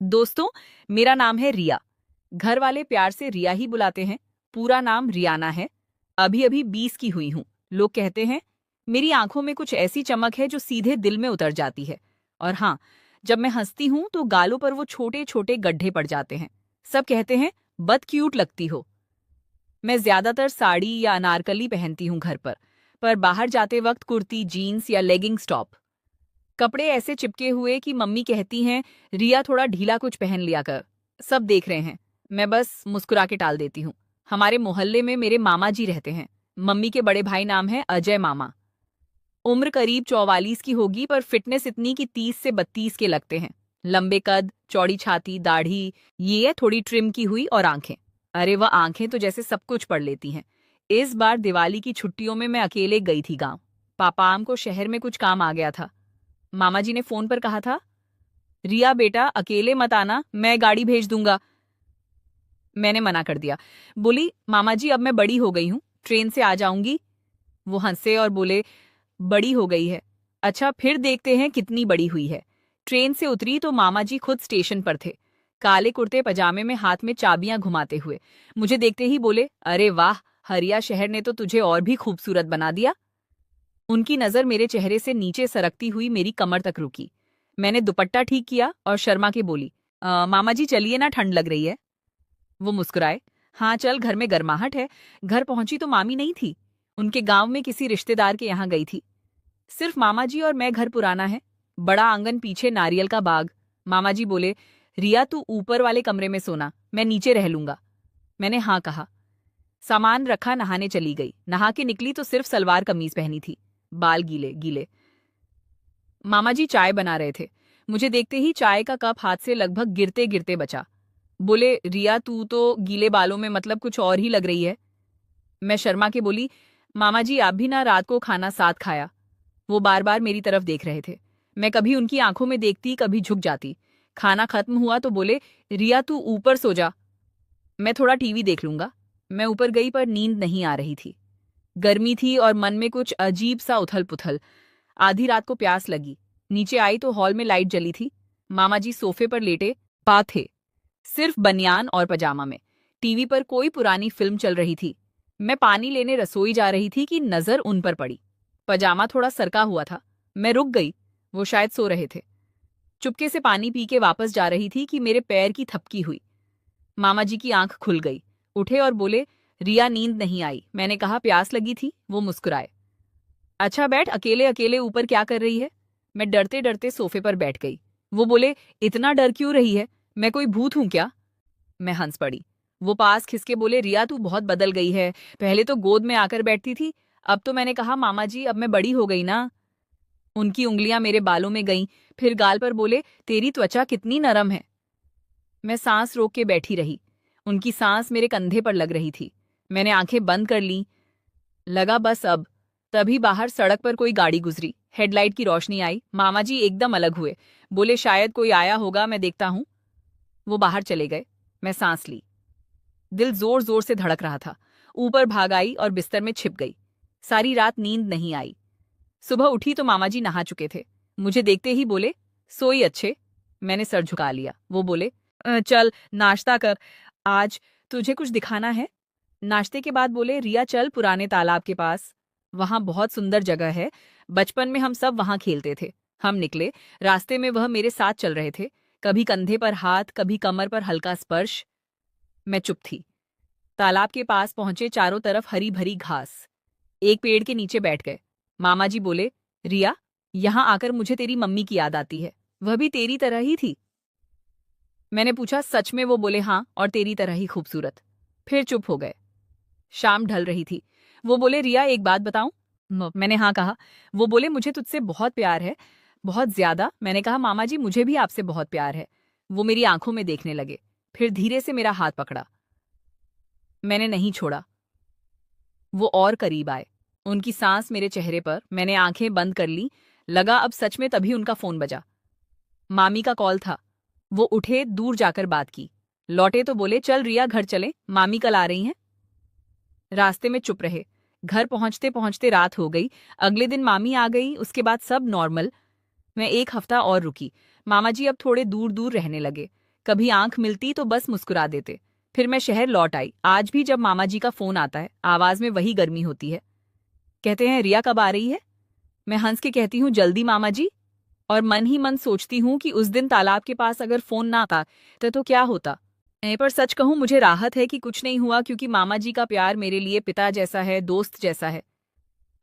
दोस्तों, मेरा नाम है रिया। घर वाले प्यार से रिया ही बुलाते हैं। पूरा नाम रियाना है। अभी अभी 20 की हुई हूँ। लोग कहते हैं मेरी आंखों में कुछ ऐसी चमक है जो सीधे दिल में उतर जाती है। और हाँ, जब मैं हंसती हूँ तो गालों पर वो छोटे छोटे गड्ढे पड़ जाते हैं। सब कहते हैं बद क्यूट लगती हो। मैं ज्यादातर साड़ी या अनारकली पहनती हूँ घर पर बाहर जाते वक्त कुर्ती, जीन्स या लेगिंग्स टॉप। कपड़े ऐसे चिपके हुए कि मम्मी कहती हैं रिया थोड़ा ढीला कुछ पहन लिया कर। सब देख रहे हैं, मैं बस मुस्कुरा के टाल देती हूँ। हमारे मोहल्ले में मेरे मामा जी रहते हैं। मम्मी के बड़े भाई नाम है अजय मामा। उम्र करीब 44 की होगी पर फिटनेस इतनी कि 30 से 32 के लगते हैं। लंबे कद, चौड़ी छाती, दाढ़ी, ये है थोड़ी ट्रिम की हुई, और आंखें, अरे वह आंखें तो जैसे सब कुछ पढ़ लेती हैं। इस बार दिवाली की छुट्टियों में मैं अकेले गई थी गांव। पापाम को शहर में कुछ काम आ गया था। मामा जी ने फोन पर कहा था, रिया बेटा अकेले मत आना, मैं गाड़ी भेज दूंगा। मैंने मना कर दिया। बोली मामा जी अब मैं बड़ी हो गई हूँ, ट्रेन से आ जाऊंगी। वो हंसे और बोले बड़ी हो गई है? अच्छा फिर देखते हैं कितनी बड़ी हुई है। ट्रेन से उतरी तो मामा जी खुद स्टेशन पर थे, काले कुर्ते पजामे में, हाथ में चाबियां घुमाते हुए। मुझे देखते ही बोले, अरे वाह, हरिया शहर ने तो तुझे और भी खूबसूरत बना दिया। उनकी नजर मेरे चेहरे से नीचे सरकती हुई मेरी कमर तक रुकी। मैंने दुपट्टा ठीक किया और शर्मा के बोली, मामा जी चलिए ना, ठंड लग रही है। वो मुस्कुराए, हाँ चल, घर में गर्माहट है। घर पहुंची तो मामी नहीं थी, उनके गांव में किसी रिश्तेदार के यहाँ गई थी। सिर्फ मामा जी और मैं। घर पुराना है, बड़ा आंगन, पीछे नारियल का बाग। मामा जी बोले, रिया तू ऊपर वाले कमरे में सोना, मैं नीचे रह लूंगा। मैंने हाँ कहा। सामान रखा, नहाने चली गई। नहा के निकली तो सिर्फ सलवार कमीज पहनी थी, बाल गीले गीले। मामा जी चाय बना रहे थे। मुझे देखते ही चाय का कप हाथ से लगभग गिरते गिरते बचा। बोले, रिया तू तो गीले बालों में मतलब कुछ और ही लग रही है। मैं शर्मा के बोली, मामा जी आप भी ना रात को खाना साथ खाया। वो बार बार मेरी तरफ देख रहे थे। मैं कभी उनकी आंखों में देखती, कभी झुक जाती। खाना खत्म हुआ तो बोले, रिया तू ऊपर सो जा, मैं थोड़ा टीवी देख लूंगा। मैं ऊपर गई पर नींद नहीं आ रही थी। गर्मी थी और मन में कुछ अजीब सा उथल पुथल। आधी रात को प्यास लगी। नीचे आई तो हॉल में लाइट जली थी। मामा जी सोफे पर लेटे पा थे, सिर्फ बनियान और पजामा में। टीवी पर कोई पुरानी फिल्म चल रही थी। मैं पानी लेने रसोई जा रही थी कि नजर उन पर पड़ी। पजामा थोड़ा सरका हुआ था। मैं रुक गई, वो शायद सो रहे थे। चुपके से पानी पी के वापस जा रही थी कि मेरे पैर की थपकी हुई। मामा जी की आंख खुल गई, उठे और बोले, रिया नींद नहीं आई? मैंने कहा प्यास लगी थी। वो मुस्कुराए, अच्छा बैठ, अकेले अकेले ऊपर क्या कर रही है? मैं डरते डरते सोफे पर बैठ गई। वो बोले, इतना डर क्यों रही है, मैं कोई भूत हूं क्या? मैं हंस पड़ी। वो पास खिसके बोले, रिया तू बहुत बदल गई है, पहले तो गोद में आकर बैठती थी, अब तो। मैंने कहा मामा जी अब मैं बड़ी हो गई ना। उनकी उंगलियां मेरे बालों में गईं, फिर गाल पर बोले, तेरी त्वचा कितनी नरम है। मैं सांस रोक के बैठी रही। उनकी सांस मेरे कंधे पर लग रही थी। मैंने आंखें बंद कर ली। लगा बस अब। तभी बाहर सड़क पर कोई गाड़ी गुजरी। हेडलाइट की रोशनी आई। मामा जी एकदम अलग हुए। बोले, शायद कोई आया होगा, मैं देखता हूं। वो बाहर चले गए। मैं सांस ली। दिल जोर जोर से धड़क रहा था। ऊपर भाग आई और बिस्तर में छिप गई। सारी रात नींद नहीं आई। सुबह उठी तो मामा जी नहा चुके थे। मुझे देखते ही बोले, सोई अच्छे? मैंने सर झुका लिया। वो बोले, चल नाश्ता कर, आज तुझे कुछ दिखाना है। नाश्ते के बाद बोले, रिया चल पुराने तालाब के पास, वहां बहुत सुंदर जगह है, बचपन में हम सब वहां खेलते थे। हम निकले। रास्ते में वह मेरे साथ चल रहे थे, कभी कंधे पर हाथ, कभी कमर पर हल्का स्पर्श। मैं चुप थी। तालाब के पास पहुंचे, चारों तरफ हरी भरी घास। एक पेड़ के नीचे बैठ गए। मामा जी बोले, रिया यहां आकर मुझे तेरी मम्मी की याद आती है, वह भी तेरी तरह ही थी। मैंने पूछा, सच में? वो बोले, हाँ, और तेरी तरह ही खूबसूरत। फिर चुप हो गए। शाम ढल रही थी। वो बोले, रिया एक बात बताऊं? मैंने हाँ कहा। वो बोले, मुझे तुझसे बहुत प्यार है, बहुत ज्यादा। मैंने कहा, मामा जी मुझे भी आपसे बहुत प्यार है। वो मेरी आंखों में देखने लगे, फिर धीरे से मेरा हाथ पकड़ा। मैंने नहीं छोड़ा। वो और करीब आए, उनकी सांस मेरे चेहरे पर। मैंने आंखें बंद कर ली। लगा अब सच में। तभी उनका फोन बजा। मामी का कॉल था। वो उठे, दूर जाकर बात की। लौटे तो बोले, चल रिया घर चले, मामी कल आ रही हैं। रास्ते में चुप रहे। घर पहुंचते पहुंचते रात हो गई। अगले दिन मामी आ गई, उसके बाद सब नॉर्मल। मैं एक हफ्ता और रुकी। मामा जी अब थोड़े दूर दूर रहने लगे। कभी आंख मिलती तो बस मुस्कुरा देते। फिर मैं शहर लौट आई। आज भी जब मामा जी का फोन आता है, आवाज में वही गर्मी होती है। कहते हैं, रिया कब आ रही है? मैं हंस के कहती हूँ, जल्दी मामा जी। और मन ही मन सोचती हूँ कि उस दिन तालाब के पास अगर फोन ना आता तो क्या होता। पर सच कहूँ, मुझे राहत है कि कुछ नहीं हुआ, क्योंकि मामा जी का प्यार मेरे लिए पिता जैसा है, दोस्त जैसा है।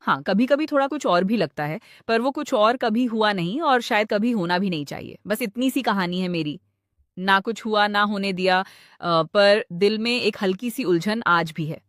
हाँ, कभी कभी थोड़ा कुछ और भी लगता है, पर वो कुछ और कभी हुआ नहीं और शायद कभी होना भी नहीं चाहिए। बस इतनी सी कहानी है मेरी। ना कुछ हुआ, ना होने दिया, पर दिल में एक हल्की सी उलझन आज भी है।